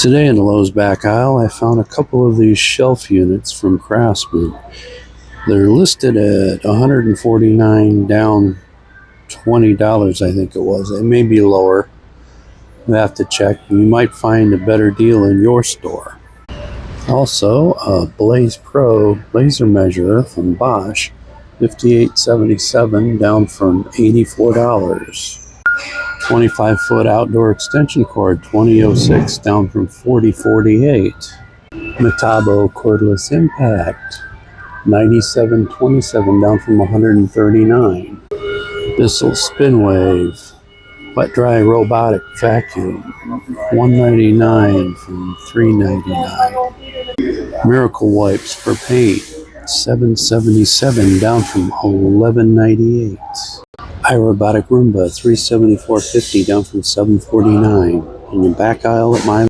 Today in the Lowe's back aisle, I found a couple of these shelf units from Craftsman. They're listed at $149 down $20, I think it was. It may be lower. You have to check. You might find a better deal in your store. Also, a Blaze Pro laser measurer from Bosch, $58.77 down from $84. 25-foot outdoor extension cord, $20.06 down from $40.48. Metabo cordless impact, $97.27 down from $139. Bissell spin wave, wet dry robotic vacuum, $199 from $399. Miracle wipes for paint, $7.77 down from $11.98. iRobotic Roomba, $374.50 down from $7.49. In the back aisle at my